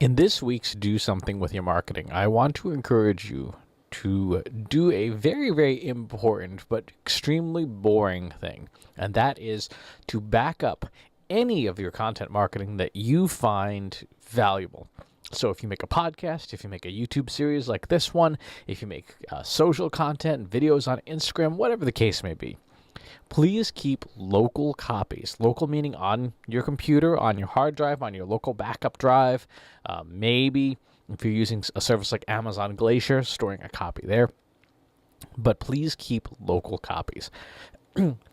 In this week's Do Something With Your Marketing, I want to encourage you to do a very, very important but extremely boring thing, and that is to back up any of your content marketing that you find valuable. So if you make a podcast, if you make a YouTube series like this one, if you make social content, videos on Instagram, whatever the case may be, please keep local copies. Local meaning on your computer, on your hard drive, on your local backup drive. Maybe if you're using a service like Amazon Glacier, storing a copy there. But please keep local copies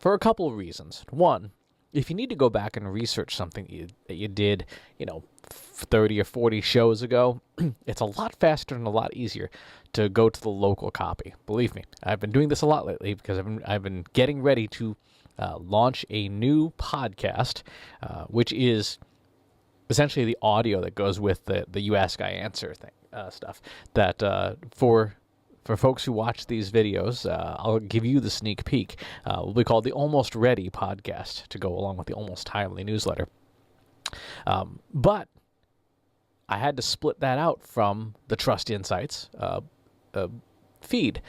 for a couple of reasons. One, if you need to go back and research something that you did, 30 or 40 shows ago, it's a lot faster and a lot easier to go to the local copy. Believe me, I've been doing this a lot lately because I've been getting ready to launch a new podcast, which is essentially the audio that goes with the You Ask I Answer thing stuff. That for folks who watch these videos, I'll give you the sneak peek. Will be called the Almost Ready podcast to go along with the Almost Timely newsletter. But I had to split that out from the Trust Insights feed.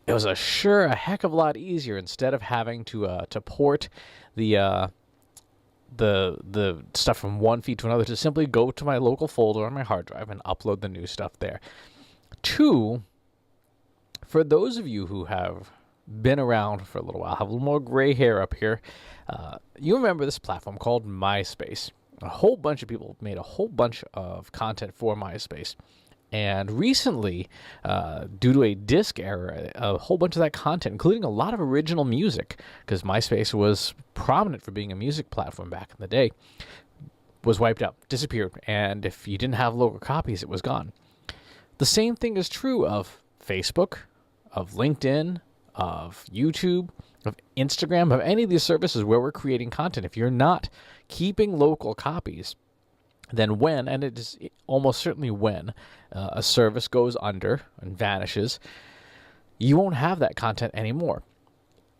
It was a heck of a lot easier instead of having to port the stuff from one feed to another, to simply go to my local folder on my hard drive and upload the new stuff there. Two, for those of you who have been around for a little while, have a little more gray hair up here, you remember this platform called MySpace. A whole bunch of people made a whole bunch of content for MySpace. And recently, due to a disk error, a whole bunch of that content, including a lot of original music, because MySpace was prominent for being a music platform back in the day, was wiped out, disappeared. And if you didn't have local copies, it was gone. The same thing is true of Facebook, of LinkedIn, of YouTube, of Instagram, of any of these services where we're creating content. If you're not keeping local copies, then when, and it is almost certainly when, a service goes under and vanishes, you won't have that content anymore.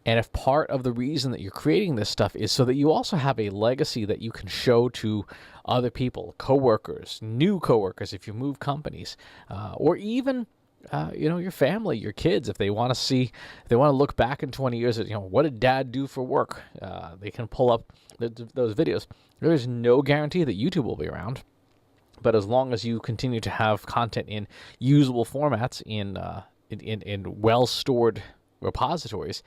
And if part of the reason that you're creating this stuff is so that you also have a legacy that you can show to other people, coworkers, new coworkers if you move companies, or even your family, your kids, if they want to look back in 20 years at, what did dad do for work? They can pull up those videos. There's no guarantee that YouTube will be around, but as long as you continue to have content in usable formats, in well-stored repositories,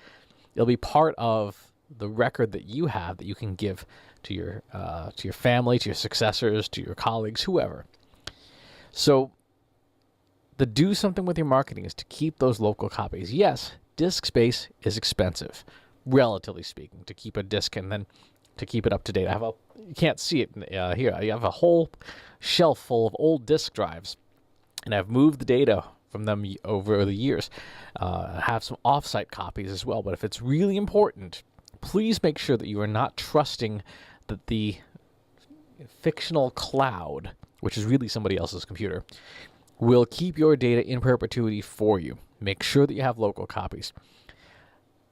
it'll be part of the record that you have that you can give to your family, to your successors, to your colleagues, whoever. So the Do Something With Your Marketing is to keep those local copies. Yes, disk space is expensive, relatively speaking, to keep a disk and then to keep it up to date. You can't see it here. I have a whole shelf full of old disk drives, and I've moved the data from them over the years. I have some offsite copies as well, but if it's really important, please make sure that you are not trusting that the fictional cloud, which is really somebody else's computer, will keep your data in perpetuity for you. Make sure that you have local copies.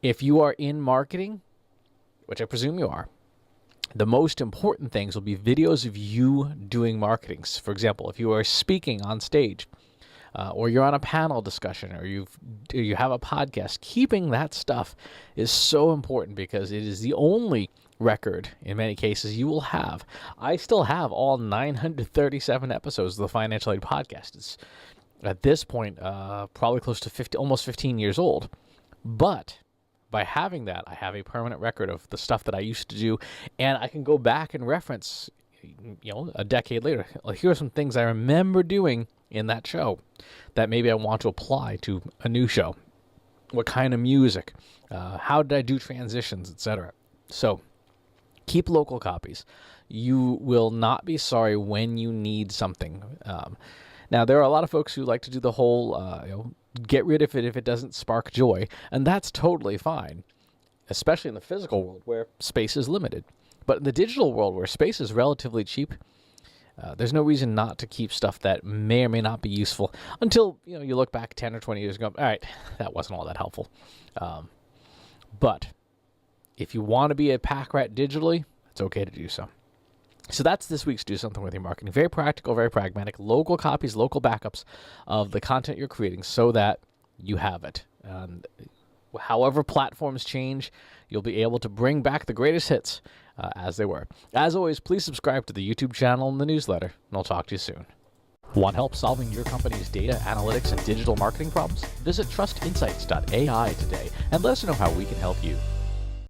If you are in marketing, which I presume you are, the most important things will be videos of you doing marketing. For example, if you are speaking on stage, or you're on a panel discussion, or you have a podcast, keeping that stuff is so important because it is the only record, in many cases, you will have. I still have all 937 episodes of the Financial Aid Podcast. It's, at this point, probably close to almost 15 years old. But by having that, I have a permanent record of the stuff that I used to do, and I can go back and reference, a decade later. Like, here are some things I remember doing in that show that maybe I want to apply to a new show. What kind of music? How did I do transitions, etc.? So keep local copies. You will not be sorry when you need something. Now, there are a lot of folks who like to do the whole, get rid of it if it doesn't spark joy, and that's totally fine, especially in the physical world where space is limited. But in the digital world where space is relatively cheap, there's no reason not to keep stuff that may or may not be useful until you look back 10 or 20 years and go, all right, that wasn't all that helpful. But if you want to be a pack rat digitally, it's okay to do so. So that's this week's Do Something With Your Marketing. Very practical, very pragmatic. Local copies, local backups of the content you're creating so that you have it. And however platforms change, you'll be able to bring back the greatest hits as they were. As always, please subscribe to the YouTube channel and the newsletter, and I'll talk to you soon. Want help solving your company's data, analytics, and digital marketing problems? Visit trustinsights.ai today and let us know how we can help you.